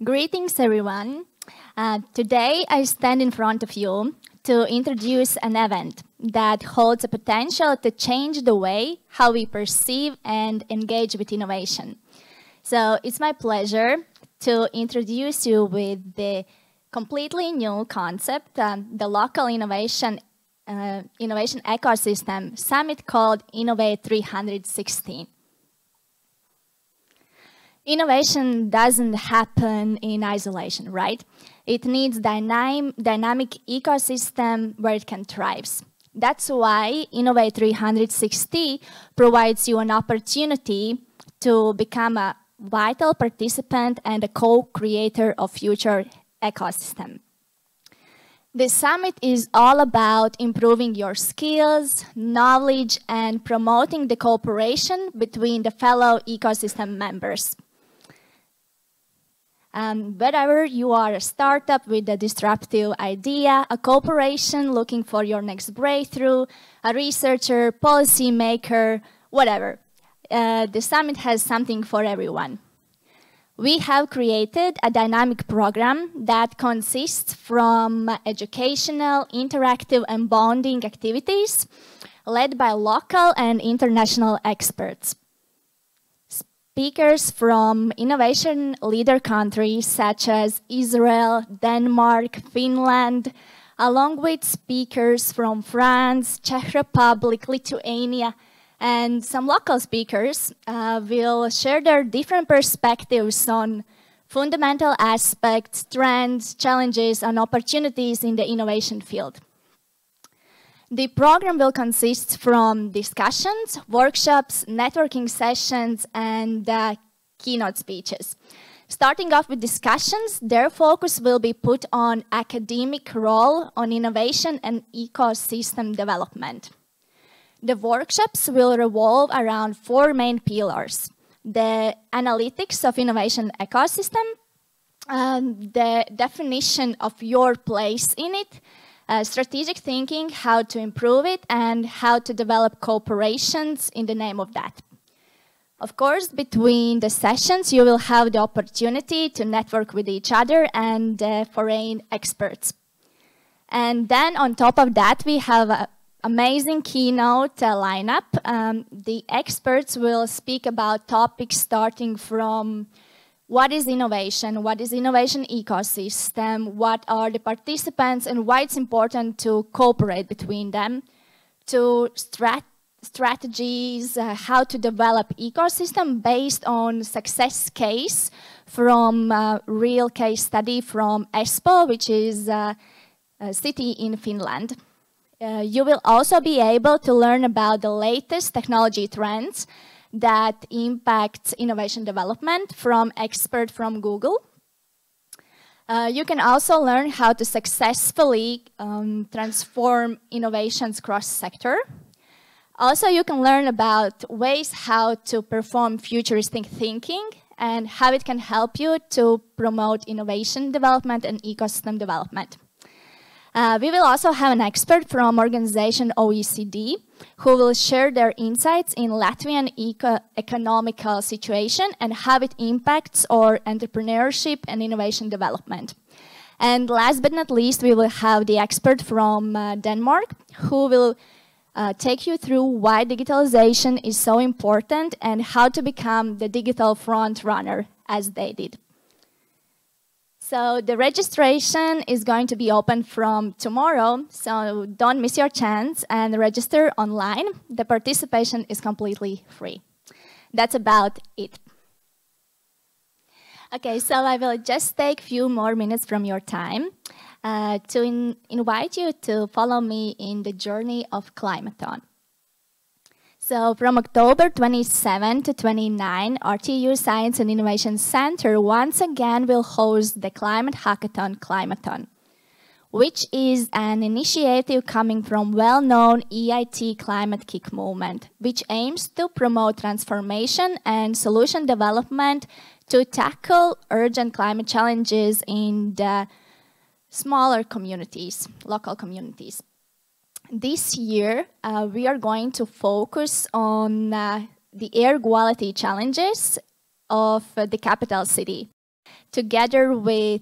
Greetings, everyone. Today, I stand in front of you to introduce an event that holds the potential to change the way how we perceive and engage with innovation. So it's my pleasure to introduce you with the completely new concept, the local innovation ecosystem summit called Innovate 360. Innovation doesn't happen in isolation, right? It needs dynamic ecosystem where it can thrive. That's why Innovate 360 provides you an opportunity to become a vital participant and a co-creator of future ecosystem. The summit is all about improving your skills, knowledge, and promoting the cooperation between the fellow ecosystem members. Whether you are a startup with a disruptive idea, a corporation looking for your next breakthrough, a researcher, policymaker, whatever, the summit has something for everyone. We have created a dynamic program that consists from educational, interactive, and bonding activities led by local and international experts. Speakers from innovation leader countries such as Israel, Denmark, Finland, along with speakers from France, Czech Republic, Lithuania, and some local speakers will share their different perspectives on fundamental aspects, trends, challenges, and opportunities in the innovation field. The program will consist from discussions, workshops, networking sessions, and keynote speeches. Starting off with discussions, their focus will be put on academic role on innovation and ecosystem development. The workshops will revolve around four main pillars: the analytics of innovation ecosystem, the definition of your place in it, strategic thinking, how to improve it, and how to develop cooperations in the name of that. Of course, between the sessions, you will have the opportunity to network with each other and foreign experts. And then on top of that, we have an amazing keynote lineup. The experts will speak about topics starting from what is innovation ecosystem, what are the participants, and why it's important to cooperate between them, to strategies, how to develop ecosystem based on success case from a real case study from Espoo, which is a city in Finland. You will also be able to learn about the latest technology trends that impact innovation development from expert from Google. You can also learn how to successfully transform innovations cross-sector. Also, you can learn about ways how to perform futuristic thinking and how it can help you to promote innovation development and ecosystem development. We will also have an expert from organization OECD who will share their insights in Latvian economical situation and how it impacts our entrepreneurship and innovation development. And last but not least, we will have the expert from Denmark who will take you through why digitalization is so important and how to become the digital front runner as they did. So the registration is going to be open from tomorrow, so don't miss your chance and register online. The participation is completely free. That's about it. Okay, so I will just take a few more minutes from your time to invite you to follow me in the journey of Climathon. So from October 27 to 29, RTU Science and Innovation Center once again will host the Climate Hackathon Climathon, which is an initiative coming from well-known EIT Climate Kick movement, which aims to promote transformation and solution development to tackle urgent climate challenges in the smaller communities, local communities. This year, we are going to focus on the air quality challenges of the capital city. Together with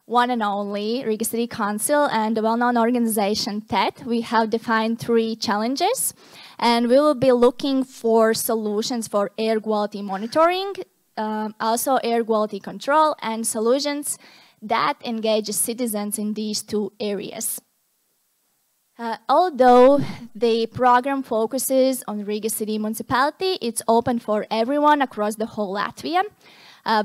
one and only Riga City Council and the well-known organization TED, we have defined 3 challenges, and we will be looking for solutions for air quality monitoring, also air quality control, and solutions that engage citizens in these 2 areas. Although the program focuses on Riga City Municipality, it's open for everyone across the whole Latvia.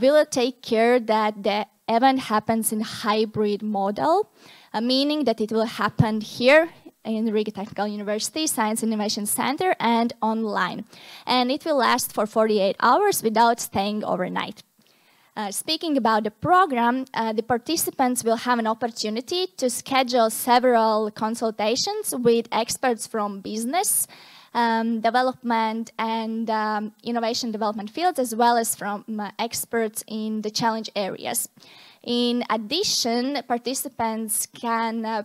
We will take care that the event happens in hybrid model, meaning that it will happen here in Riga Technical University Science Innovation Center and online. And it will last for 48 hours without staying overnight. Speaking about the program, the participants will have an opportunity to schedule several consultations with experts from business, development and innovation development fields, as well as from experts in the challenge areas. In addition, participants can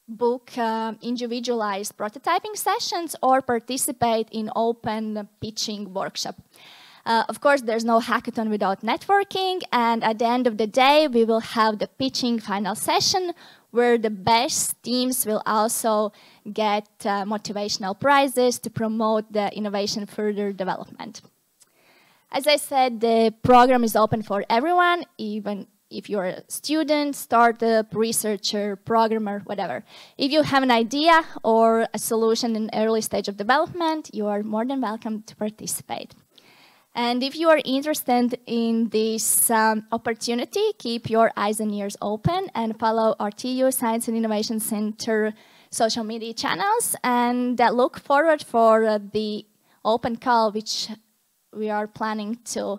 book individualized prototyping sessions or participate in open pitching workshop. Of course, there's no hackathon without networking, and at the end of the day, we will have the pitching final session where the best teams will also get motivational prizes to promote the innovation further development. As I said, the program is open for everyone, even if you're a student, startup, researcher, programmer, whatever. If you have an idea or a solution in early stage of development, you are more than welcome to participate. And if you are interested in this opportunity, keep your eyes and ears open and follow our TU Science and Innovation Center social media channels, and look forward for the open call, which we are planning to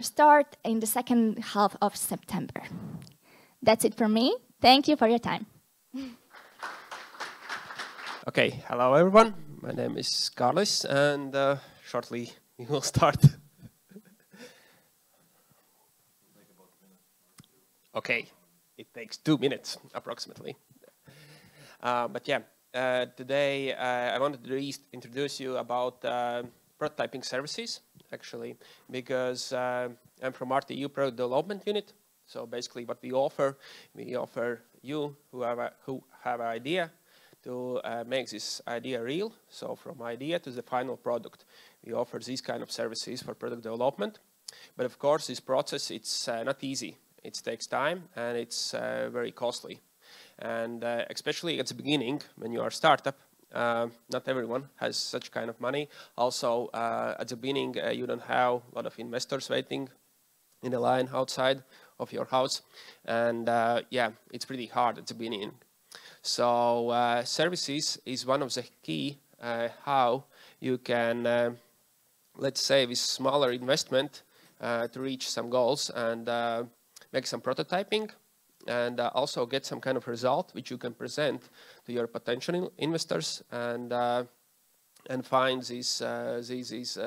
start in the second half of September. That's it from me. Thank you for your time. Okay, hello everyone. My name is Karlis, and shortly we will start. Okay, it takes 2 minutes approximately. But yeah, today I wanted to introduce you about prototyping services, actually, because I'm from RTU Product Development Unit. So basically what we offer you who have an idea to make this idea real. So from idea to the final product, we offer these kind of services for product development. But of course, this process, it's not easy. It takes time and it's very costly. And especially at the beginning, when you are a startup, not everyone has such kind of money. Also, at the beginning, you don't have a lot of investors waiting in the line outside of your house. And yeah, it's pretty hard at the beginning. So services is one of the key how you can, let's say, with smaller investment to reach some goals and make some prototyping and also get some kind of result which you can present to your potential investors and find these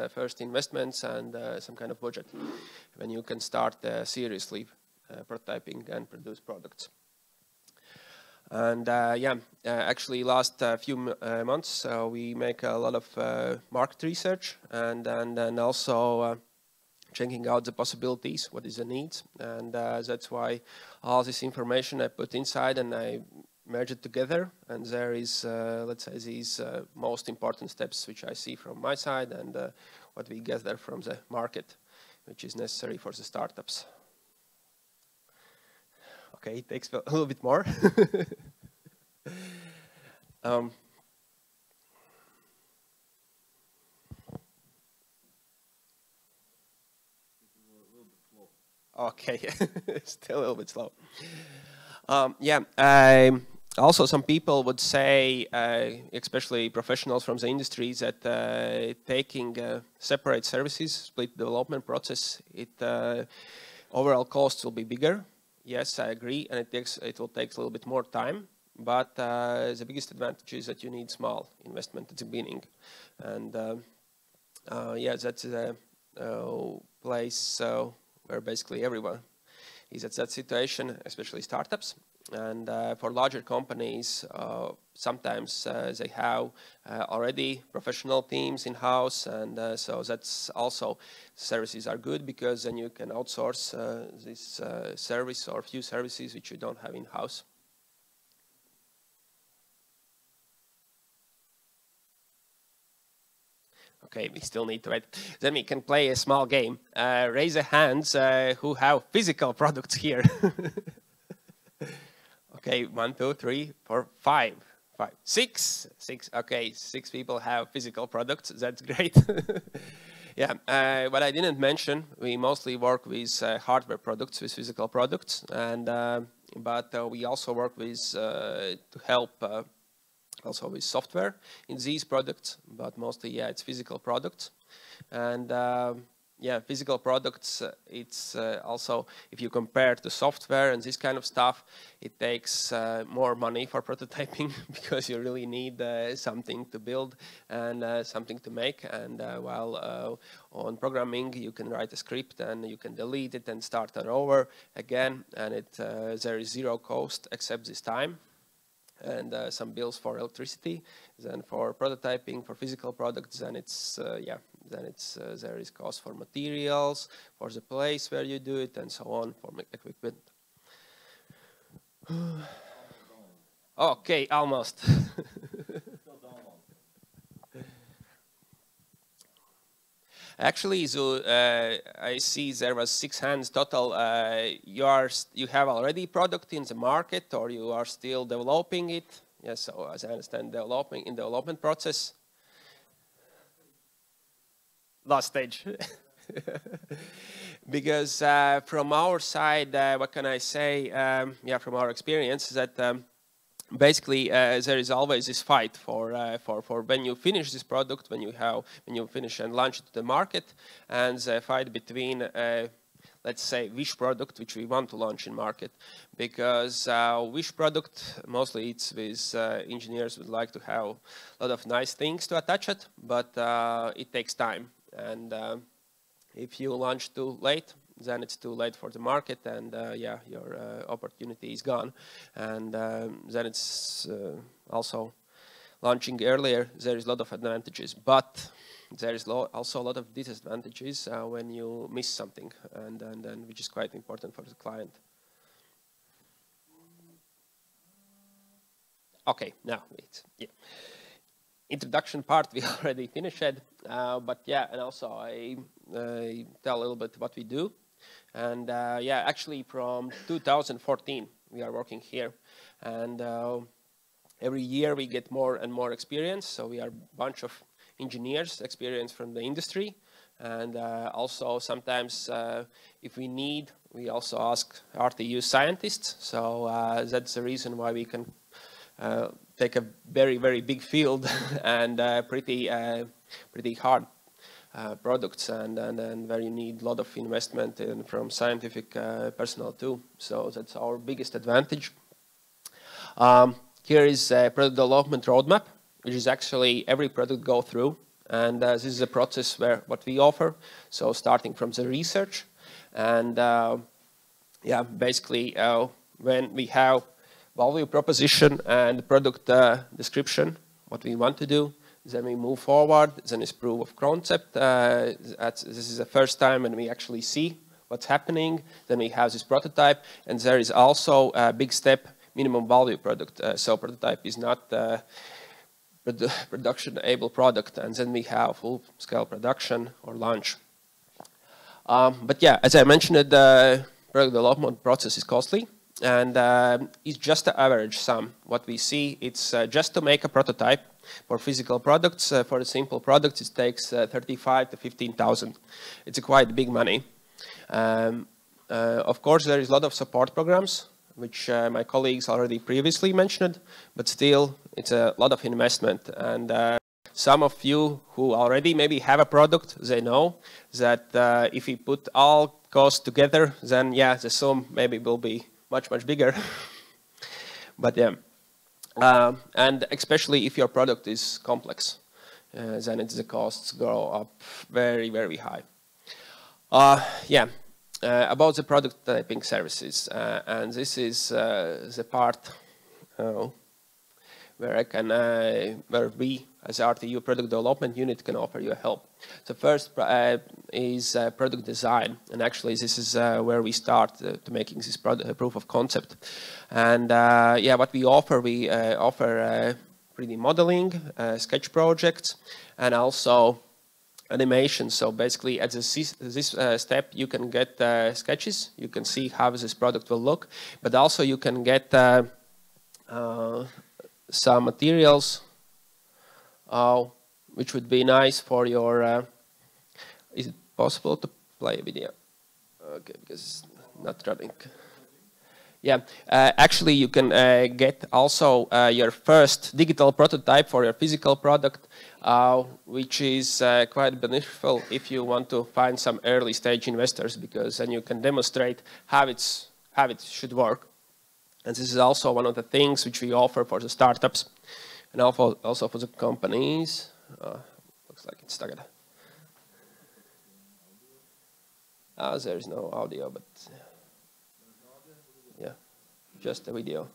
first investments and some kind of budget when you can start seriously prototyping and produce products. And yeah, actually last few months we make a lot of market research and also checking out the possibilities, what is the needs, and that's why all this information I put inside and I merge it together, and there is, let's say, these most important steps which I see from my side and what we gather from the market, which is necessary for the startups. Okay, it takes a little bit more. Okay, still a little bit slow. Yeah, also some people would say, especially professionals from the industry, that taking separate services, split development process, overall costs will be bigger. Yes, I agree, and it will take a little bit more time. But the biggest advantage is that you need small investment at the beginning, and yeah, that's the place where basically everyone is at that situation, especially startups. And for larger companies, sometimes they have already professional teams in-house, and so that's also services are good because then you can outsource this service or few services which you don't have in-house. Okay, we still need to wait. Then we can play a small game. Raise your hands who have physical products here. Okay, 1, 2, 3, 4, 5, 6. Okay, 6 people have physical products. That's great. Yeah, what I didn't mention, we mostly work with hardware products, with physical products, and but we also work with to help also with software in these products, but mostly, yeah, it's physical products. And yeah, physical products, it's also, if you compare to software and this kind of stuff, it takes more money for prototyping because you really need something to build and something to make. And while on programming, you can write a script and you can delete it and start it over again. And there is zero cost except this time. And some bills for electricity. Then for prototyping, for physical products, then it's yeah, then it's there is cost for materials, for the place where you do it, and so on, for equipment. Okay, almost. Actually, so I see there was 6 hands total. You have already product in the market, or you are still developing it? Yes. So as I understand, development process. Last stage. Because from our side, what can I say? Yeah, from our experience, that basically there is always this fight for when you finish this product, when you finish and launch it to the market, and the fight between let's say wish product which we want to launch in market, because wish product mostly it's with engineers would like to have a lot of nice things to attach it, but it takes time, and if you launch too late, then it's too late for the market, and yeah, your opportunity is gone. And then it's also launching earlier. There is a lot of advantages, but there is also a lot of disadvantages when you miss something, and which is quite important for the client. Okay, now it's yeah. Introduction part we already finished, but yeah, and also I tell a little bit what we do. And yeah, actually from 2014 we are working here, and every year we get more and more experience. So we are a bunch of engineers, experience from the industry, and also sometimes if we need, we also ask RTU scientists. So that's the reason why we can take a very, very big field and pretty hard products, and where you need a lot of investment from scientific personnel too. So that's our biggest advantage. Here is a product development roadmap, which is actually every product go through, and this is a process where what we offer. So starting from the research, and yeah, basically when we have value proposition and product description, what we want to do, then we move forward, then it's proof of concept. This is the first time when we actually see what's happening. Then we have this prototype, and there is also a big step, minimum value product. So prototype is not production-able product, and then we have full-scale production or launch. But yeah, as I mentioned, the product development process is costly, and it's just the average sum. What we see, it's just to make a prototype. For physical products, for the simple products, it takes 35 to 15,000. It's quite big money. Of course, there is a lot of support programs, which my colleagues already previously mentioned, but still, it's a lot of investment. And some of you who already maybe have a product, they know that if we put all costs together, then yeah, the sum maybe will be much, much bigger. But yeah. And especially if your product is complex, then the costs go up very, very high. Yeah, about the prototyping services, and this is the part where I can, where we as RTU Product Development Unit can offer you help. So first is product design, and actually this is where we start to making this proof of concept. And yeah, what we offer 3D modeling, sketch projects, and also animation. So basically at this step you can get sketches, you can see how this product will look, but also you can get some materials which would be nice for your, is it possible to play a video? Okay, because it's not running. Yeah, actually you can get also your first digital prototype for your physical product, which is quite beneficial if you want to find some early stage investors, because then you can demonstrate how it should work. And this is also one of the things which we offer for the startups and also for the companies. Looks like it's stuck. There is no audio, but yeah, just a video.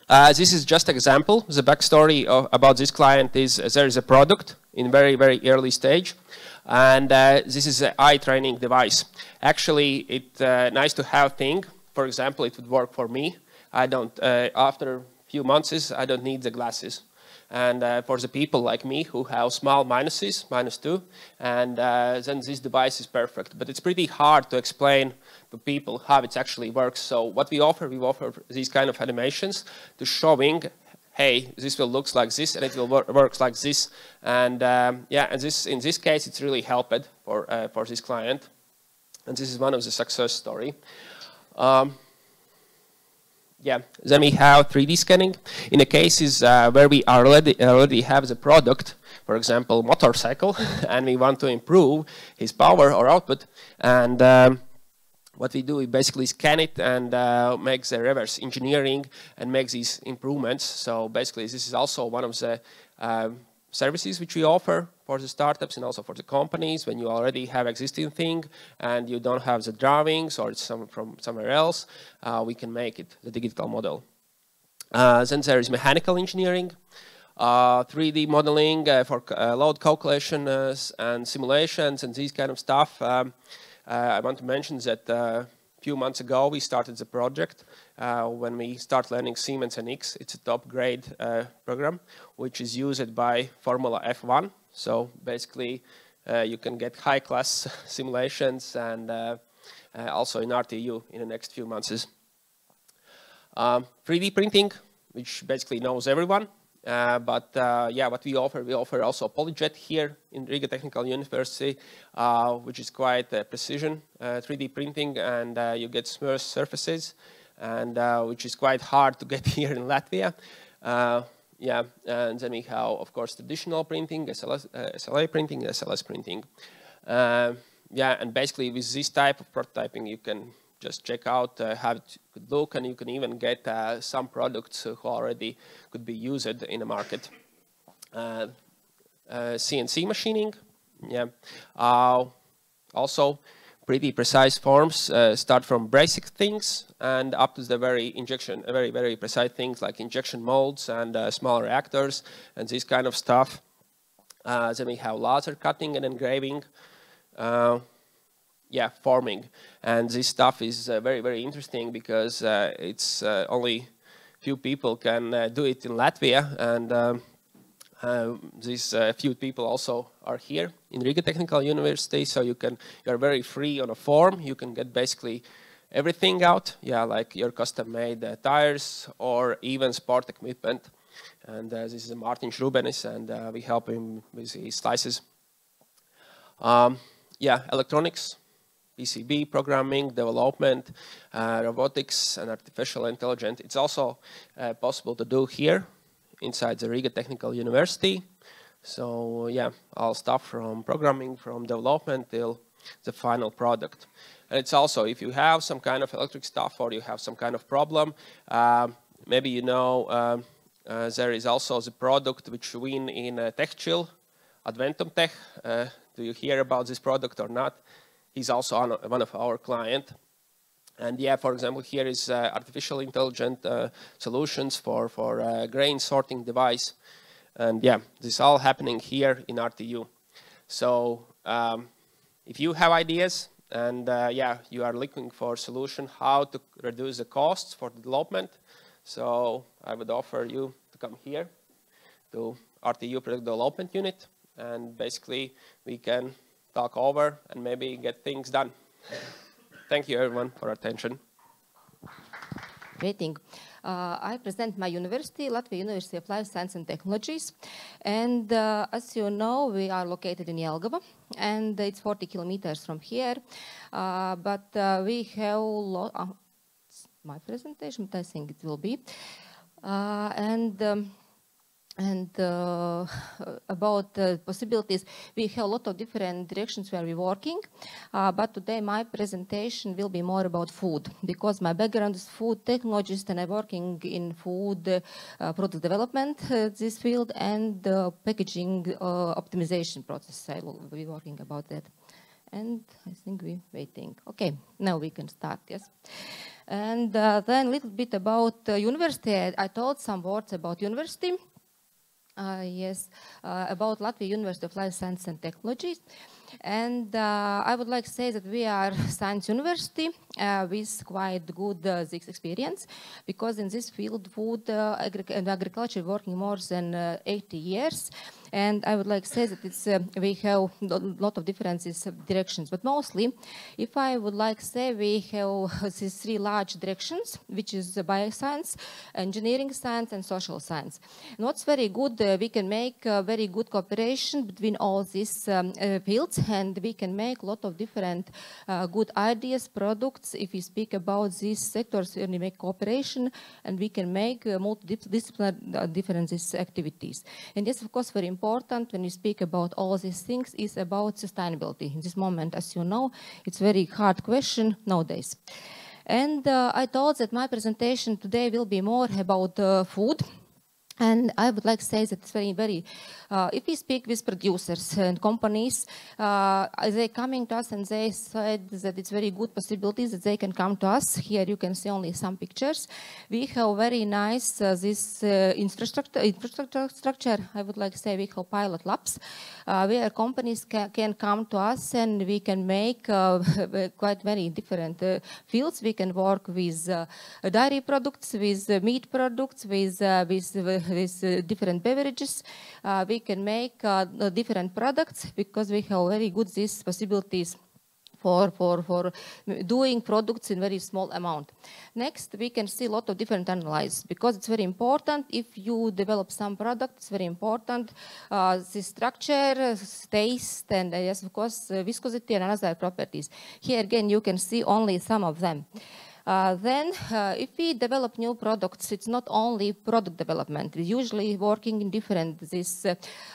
This is just an example. The backstory about this client is there is a product in very, very early stage. And this is an eye training device. Actually, it's nice to have thing. For example, it would work for me. I don't, after a few months, I don't need the glasses. And for the people like me who have small minuses, -2, and then this device is perfect. But it's pretty hard to explain to people how it actually works. So what we offer these kind of animations to showing, hey, this will look like this, and it will works like this. And yeah, and this in this case, it's really helped for this client. And this is one of the success story. Yeah, then we have 3D scanning. In the cases where we already have the product, for example, motorcycle, and we want to improve his power or output, and what we do, we basically scan it and make the reverse engineering and make these improvements. So basically, this is also one of the services which we offer for the startups and also for the companies. When you already have existing thing and you don't have the drawings or it's from somewhere else, we can make it the digital model. Then there is mechanical engineering, 3D modeling for load calculations and simulations and these kind of stuff. I want to mention that a few months ago we started the project when we start learning Siemens NX. It's a top grade program which is used by Formula F1. So basically you can get high class simulations and also in RTU in the next few months. 3D printing, which basically knows everyone. But yeah, what we offer also PolyJet here in Riga Technical University, which is quite precision 3D printing, and you get smooth surfaces, and which is quite hard to get here in Latvia. Yeah, and then we have, of course, traditional printing, SLA printing, SLS printing. Yeah, and basically with this type of prototyping, you can just check out how it could look, and you can even get some products who already could be used in the market. CNC machining, yeah. Also, pretty precise forms start from basic things and up to the very precise things like injection molds and small reactors and this kind of stuff. Then we have laser cutting and engraving. Yeah, forming, and this stuff is very interesting because it's only few people can do it in Latvia, and these few people also are here in Riga Technical University. So you are very free on a form. You can get basically everything out. Yeah, like your custom-made tires or even sport equipment. And this is Martin Schrubenis, and we help him with his slices. Yeah, electronics. PCB programming, development, robotics, and artificial intelligence. It's also possible to do here inside the Riga Technical University. So yeah, all stuff from programming, from development till the final product. And it's also, if you have some kind of electric stuff or you have some kind of problem, maybe you know there is also the product which win in TechChill, Adventum Tech. Do you hear about this product or not? he's also one of our clients. And yeah, for example, here is artificial intelligent solutions for grain sorting device. And yeah, this is all happening here in RTU. So if you have ideas and yeah, you are looking for a solution how to reduce the costs for the development, so I would offer you to come here to RTU Product Development Unit, and basically we can talk over and maybe get things done. Thank you everyone for attention. Waiting. I present my university, Latvian University of Life Science and Technologies. And as you know, we are located in Jelgava, and it's 40 kilometers from here. But we have my presentation, but I think it will be. About possibilities, we have a lot of different directions where we're working, but today my presentation will be more about food, because my background is food technologist and I'm working in food product development, this field, and packaging optimization process. I will be working about that. And I think we're waiting. Okay, now we can start, yes. And then a little bit about university. I told some words about university. Yes, about Latvian University of Life Science and Technologies. And I would like to say that we are science university with quite good experience, because in this field, food and agriculture, working more than 80 years. And I would like to say that it's, we have a lot of differences directions, but mostly, if I would like to say, we have these three large directions, which is bioscience, engineering science, and social science. And what's very good, we can make very good cooperation between all these fields, and we can make a lot of different good ideas, products. If we speak about these sectors, we make cooperation, and we can make multidisciplinary different activities. And yes, of course, very important when you speak about all these things is about sustainability. In this moment, as you know, it's a very hard question nowadays. And I thought that my presentation today will be more about food. And I would like to say that it's very, if we speak with producers and companies, they coming to us and they said that it's very good possibilities that they can come to us. Here you can see only some pictures. We have very nice this infrastructure. I would like to say we have pilot labs where companies can come to us, and we can make quite very different fields. We can work with dairy products, with meat products, with different beverages. We can make different products, because we have very good these possibilities for doing products in very small amount. Next, we can see a lot of different analyses, because it's very important. If you develop some product, it's very important. The structure, taste, and yes, of course, viscosity and other properties. Here again, you can see only some of them. Then, if we develop new products, it's not only product development. We're usually working in different these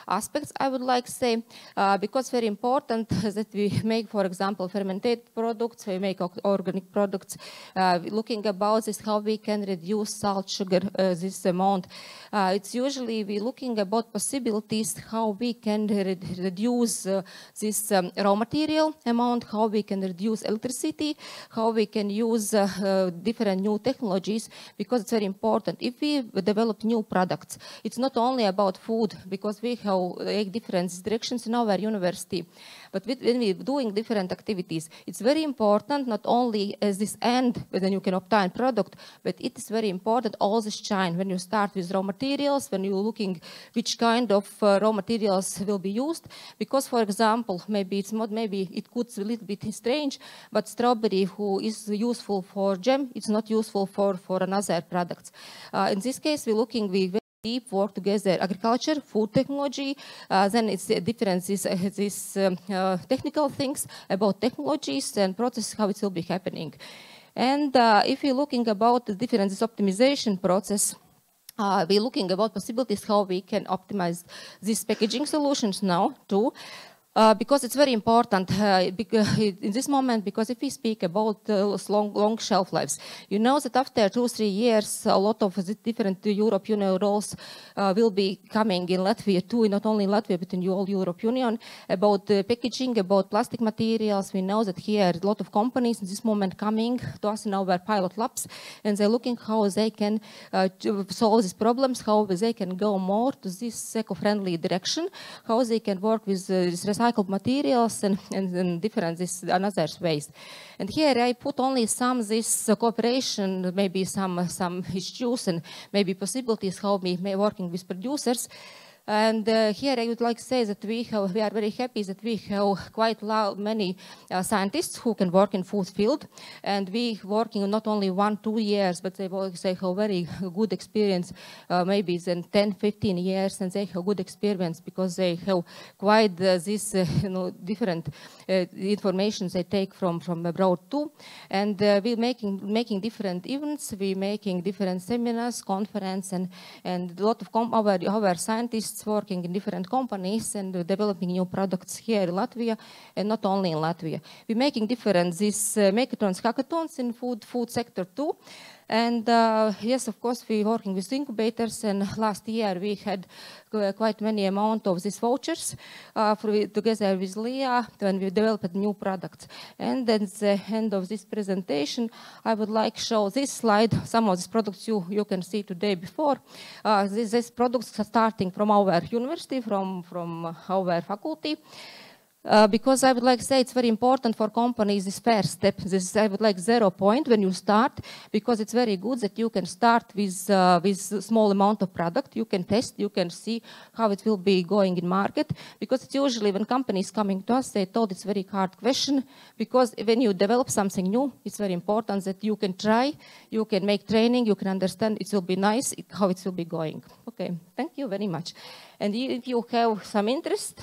aspects, I would like to say, because very important that we make, for example, fermented products, we make organic products, looking about this, how we can reduce salt, sugar, this amount. It's usually we're looking about possibilities, how we can reduce this raw material amount, how we can reduce electricity, how we can use different new technologies, because it's very important. If we develop new products, it's not only about food, because we have different directions in our university, but when we're doing different activities, it's very important not only as this end, when you can obtain product, but it is very important all this chain. When you start with raw materials, when you're looking which kind of raw materials will be used, because for example, maybe it's not, maybe it could be a little bit strange, but strawberry who is useful for jam, it's not useful for another products. In this case, we're looking with deep work together, agriculture, food technology, then it's the differences, these technical things about technologies and process, how it will be happening. And if you're looking about the differences optimization process, we're looking about possibilities how we can optimize these packaging solutions now too. Because it's very important in this moment, because if we speak about long shelf lives, you know that after 2-3 years, a lot of the different European roles will be coming in Latvia too, not only in Latvia, but in the whole European Union, about packaging, about plastic materials. We know that here a lot of companies in this moment coming to us in our pilot labs, and they're looking how they can solve these problems, how they can go more to this eco-friendly direction, how they can work with this recycled materials and different another ways. And here I put only some this cooperation, maybe some issues and maybe possibilities how we may working with producers. And here I would like to say that we are very happy that we have quite many scientists who can work in food field, and we working not only 1-2 years, but they have very good experience, maybe in 10-15 years, and they have good experience because they have quite this different information they take from abroad too. And we're making different events, we're making different seminars, conference, and a lot of our scientists working in different companies and developing new products here in Latvia, and not only in Latvia. We're making different hackathons in food sector too. And yes, of course, we're working with incubators, and last year we had quite many amount of these vouchers together with Leah when we developed new products. And at the end of this presentation, I would like to show this slide, some of these products you can see today before. These products are starting from our university, from our faculty. Because I would like to say it's very important for companies, this first step, this I would like 0 point when you start, because it's very good that you can start with a small amount of product, you can test, you can see how it will be going in market, because it's usually when companies coming to us, they thought it's very hard question, because when you develop something new, it's very important that you can try, you can make training, you can understand it will be nice, how it will be going. Okay, thank you very much. And if you have some interest,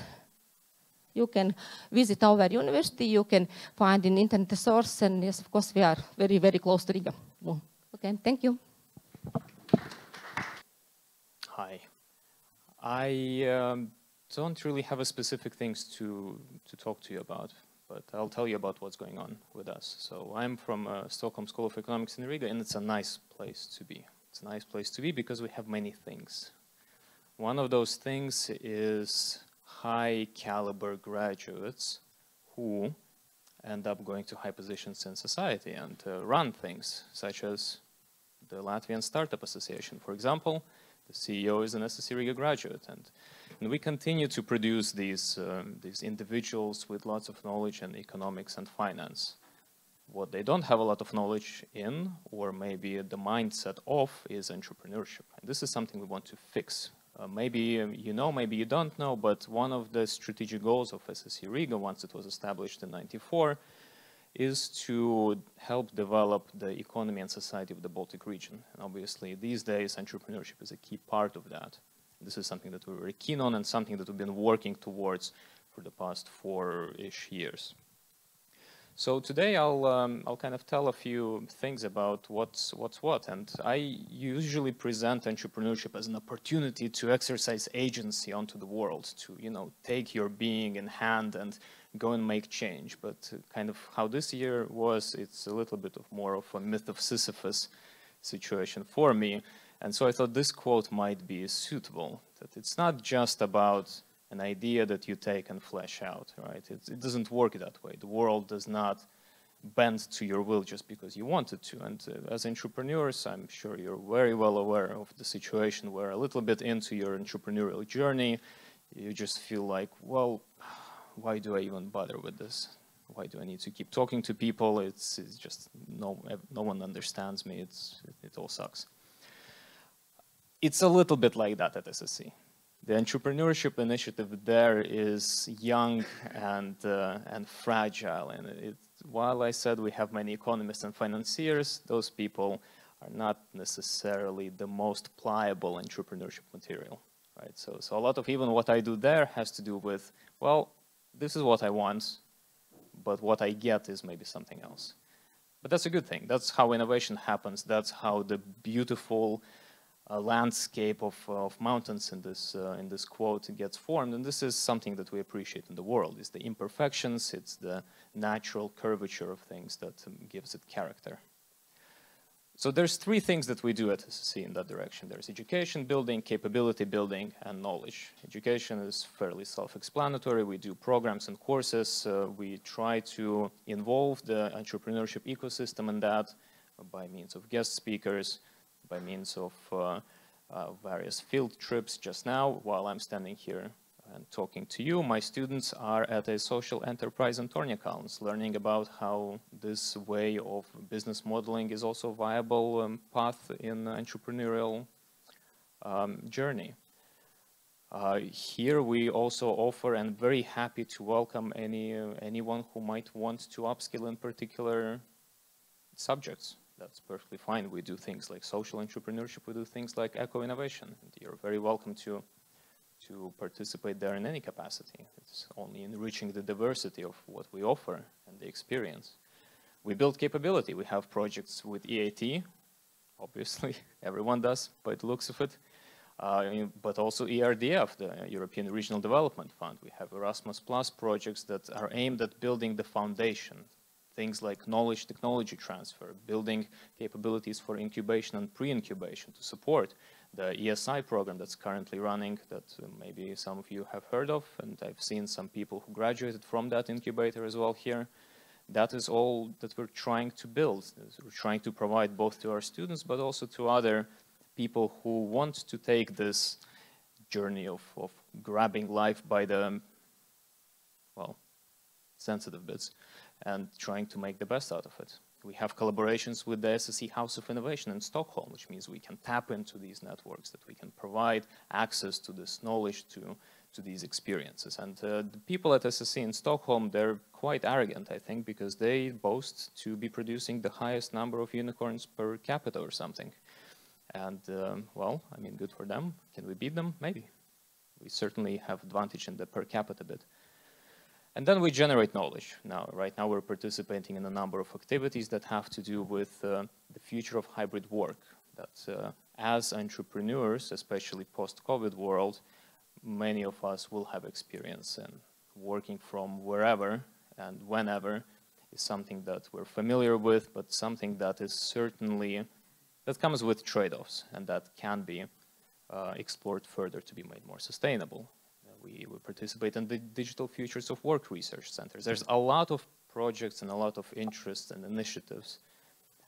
you can visit our university, you can find an internet source, and yes, of course, we are very, very close to Riga. Okay, thank you. Hi. I don't really have a specific things to talk to you about, but I'll tell you about what's going on with us. So I'm from Stockholm School of Economics in Riga, and it's a nice place to be. It's a nice place to be because we have many things. One of those things is high caliber graduates who end up going to high positions in society and run things, such as the Latvian Startup Association, for example. The CEO is an SSC Riga graduate, and we continue to produce these individuals with lots of knowledge in economics and finance. What they don't have a lot of knowledge in, or maybe the mindset of, is entrepreneurship. And this is something we want to fix. Maybe you know, maybe you don't know, but one of the strategic goals of SSC Riga, once it was established in '94, is to help develop the economy and society of the Baltic region. And obviously, these days, entrepreneurship is a key part of that. This is something that we're very keen on and something that we've been working towards for the past 4-ish years. So today I'll kind of tell a few things about what's what, and I usually present entrepreneurship as an opportunity to exercise agency onto the world, to take your being in hand and go and make change. But kind of how this year was, it's a little bit of more of a myth of Sisyphus situation for me, and so I thought this quote might be suitable. That it's not just about an idea that you take and flesh out, right? It doesn't work that way. The world does not bend to your will just because you want it to. And as entrepreneurs, I'm sure you're very well aware of the situation where a little bit into your entrepreneurial journey, you just feel like, well, why do I even bother with this? Why do I need to keep talking to people? It's just no one understands me. It all sucks. It's a little bit like that at SSC. The entrepreneurship initiative there is young and fragile, and while I said we have many economists and financiers, those people are not necessarily the most pliable entrepreneurship material, right? So a lot of even what I do there has to do with, well, this is what I want, but what I get is maybe something else. But that's a good thing. That's how innovation happens. That's how the beautiful landscape of mountains in this quote gets formed, and this is something that we appreciate in the world. It's the imperfections, it's the natural curvature of things that gives it character. So there's three things that we do at SSC in that direction. There's education building, capability building, and knowledge. Education is fairly self-explanatory. We do programs and courses. We try to involve the entrepreneurship ecosystem in that by means of guest speakers, by means of various field trips. Just now, while I'm standing here and talking to you, my students are at a social enterprise in Kalnins, learning about how this way of business modeling is also a viable path in entrepreneurial journey. Here we also offer, and very happy to welcome anyone who might want to upskill in particular subjects. That's perfectly fine. We do things like social entrepreneurship, we do things like eco-innovation. You're very welcome to participate there in any capacity. It's only enriching the diversity of what we offer and the experience. We build capability. We have projects with EAT, obviously, everyone does by the looks of it, but also ERDF, the European Regional Development Fund. We have Erasmus Plus projects that are aimed at building the foundation, things like knowledge technology transfer, building capabilities for incubation and pre-incubation to support the ESI program that's currently running, that maybe some of you have heard of, and I've seen some people who graduated from that incubator as well here. That is all that we're trying to build. We're trying to provide both to our students, but also to other people who want to take this journey of grabbing life by the, well, sensitive bits and trying to make the best out of it. We have collaborations with the SSC House of Innovation in Stockholm, which means we can tap into these networks, that we can provide access to this knowledge, to these experiences. And the people at SSC in Stockholm, they're quite arrogant, I think, because they boast to be producing the highest number of unicorns per capita or something. And, well, I mean, good for them. Can we beat them? Maybe. We certainly have advantage in the per capita bit. And then we generate knowledge. Now, right now we're participating in a number of activities that have to do with the future of hybrid work. That as entrepreneurs, especially post-COVID world, many of us will have experience in working from wherever and whenever is something that we're familiar with, but something that is certainly, that comes with trade-offs and that can be explored further to be made more sustainable. We participate in the Digital Futures of Work research centers. There's a lot of projects and a lot of interests and initiatives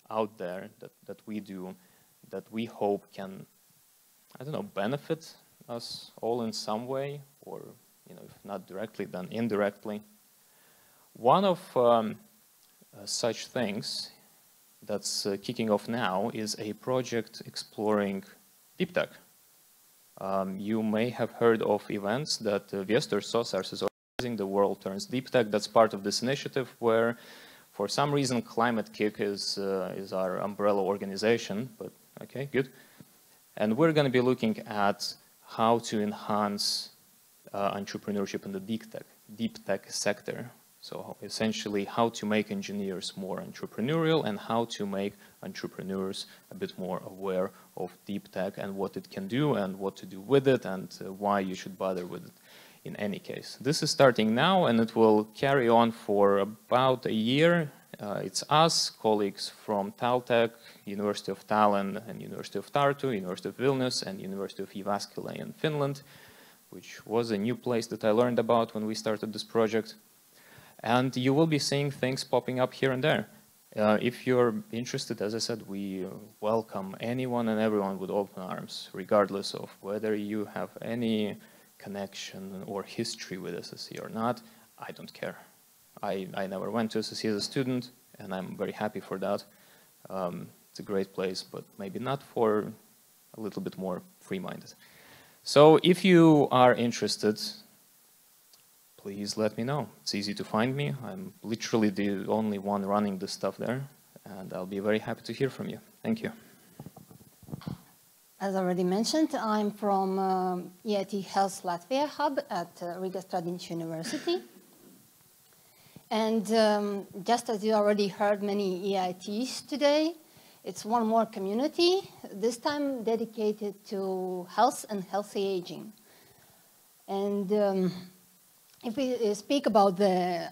out there that we do that we hope can, I don't know, benefit us all in some way, or, you know, if not directly, then indirectly. One of such things that's kicking off now is a project exploring deep tech. You may have heard of events that Viestursos is organizing, the World Turns Deep Tech. That's part of this initiative where, for some reason, Climate Kick is our umbrella organization, but okay, good. And we're going to be looking at how to enhance entrepreneurship in the deep tech sector. So essentially how to make engineers more entrepreneurial and how to make entrepreneurs a bit more aware of deep tech and what it can do and what to do with it and why you should bother with it in any case. This is starting now and it will carry on for about a year. It's us, colleagues from Taltech, University of Tallinn and University of Tartu, University of Vilnius and University of Jyväskylä in Finland, which was a new place that I learned about when we started this project. And you will be seeing things popping up here and there. If you're interested, as I said, we welcome anyone and everyone with open arms, regardless of whether you have any connection or history with SSC or not. I don't care. I never went to SSC as a student, and I'm very happy for that. It's a great place, but maybe not for a little bit more free-minded. So if you are interested, please let me know. It's easy to find me. I'm literally the only one running this stuff there, and I'll be very happy to hear from you. Thank you. As already mentioned, I'm from EIT Health Latvia hub at Riga University. And just as you already heard many EITs today, It's one more community, this time dedicated to health and healthy aging. And if we speak about the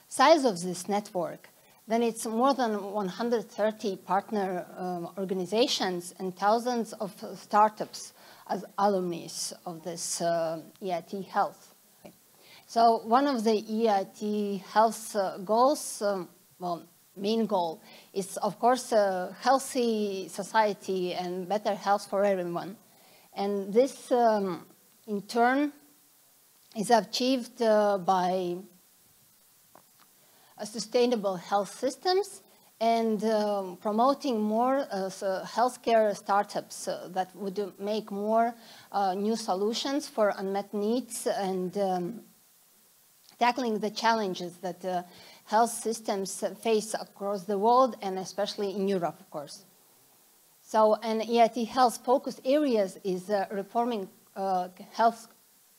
size of this network, then it's more than 130 partner organizations and thousands of startups as alumni of this EIT Health. So one of the EIT Health goals, well, main goal, is of course a healthy society and better health for everyone. And this, in turn, is achieved by sustainable health systems and promoting more healthcare startups that would make more new solutions for unmet needs and tackling the challenges that health systems face across the world and especially in Europe, of course. So, and EIT Health focus areas is reforming health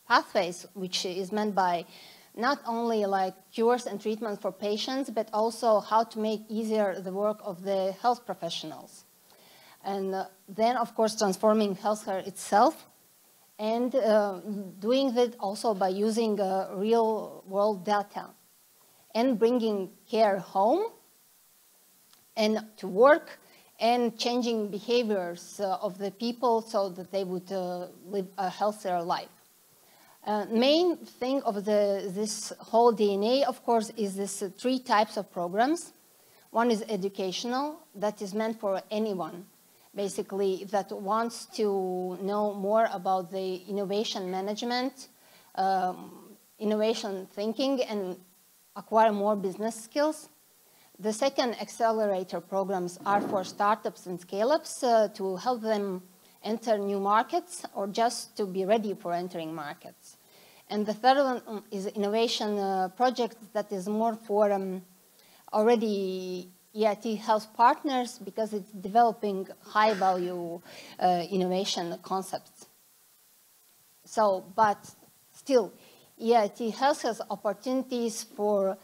pathways, which is meant by not only like cures and treatments for patients, but also how to make easier the work of the health professionals. And then, of course, transforming healthcare itself and doing that also by using real-world data and bringing care home and to work and changing behaviors of the people so that they would live a healthier life. Main thing of this whole DNA, of course, is this three types of programs. One is educational, that is meant for anyone, basically, that wants to know more about the innovation management, innovation thinking, and acquire more business skills. The second accelerator programs are for startups and scale-ups to help them enter new markets or just to be ready for entering markets. And the third one is innovation project that is more for already EIT Health partners because it's developing high-value innovation concepts. So, but still, EIT Health has opportunities for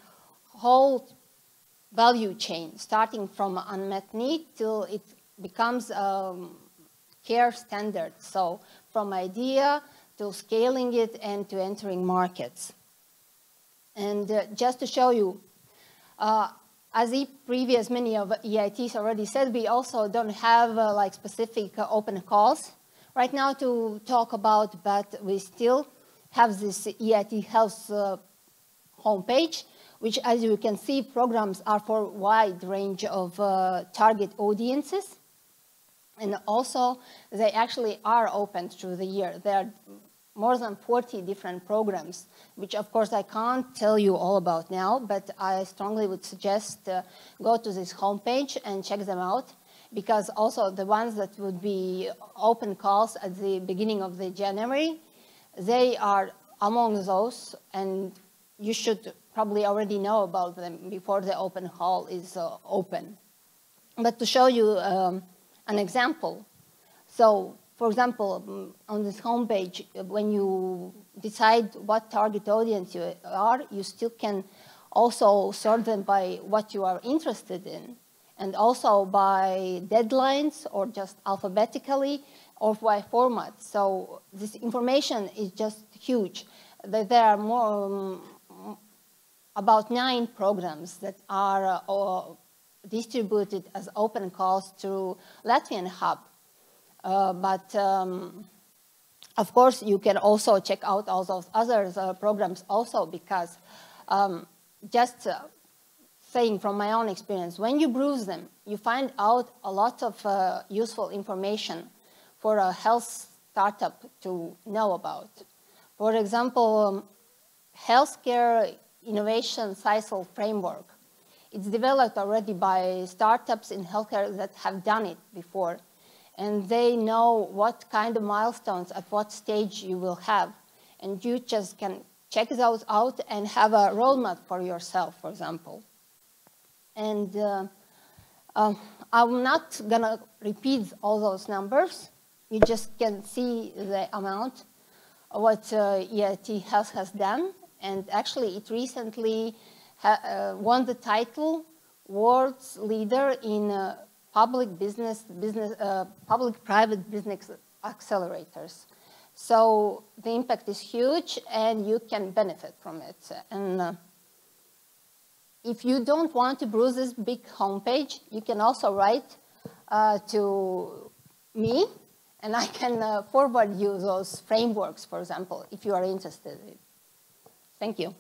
whole value chain, starting from unmet need till it becomes care standard. So from idea to scaling it and to entering markets. And just to show you, as many of EITs already said, we also don't have like specific open calls right now to talk about, but we still have this EIT Health homepage, which, as you can see, programs are for a wide range of target audiences. And also, they actually are open through the year. There are more than 40 different programs, which, of course, I can't tell you all about now, but I strongly would suggest go to this homepage and check them out, because also the ones that would be open calls at the beginning of the January, they are among those, and you should probably already know about them before the open call is open. But to show you an example, so for example, on this homepage, when you decide what target audience you are, you still can also sort them by what you are interested in, and also by deadlines or just alphabetically or by format. So this information is just huge. There are more, about 9 programs that are distributed as open calls through Latvian Hub. But of course, you can also check out all those other programs also, because just saying from my own experience, when you browse them, you find out a lot of useful information for a health startup to know about. For example, healthcare innovation cycle framework. It's developed already by startups in healthcare that have done it before. And they know what kind of milestones at what stage you will have. And you just can check those out and have a roadmap for yourself, for example. And I'm not going to repeat all those numbers. You just can see the amount of what EIT has done. And actually, it recently won the title world's leader in public-private business accelerators. So the impact is huge, and you can benefit from it. And if you don't want to browse this big homepage, you can also write to me, and I can forward you those frameworks, for example, if you are interested. Thank you.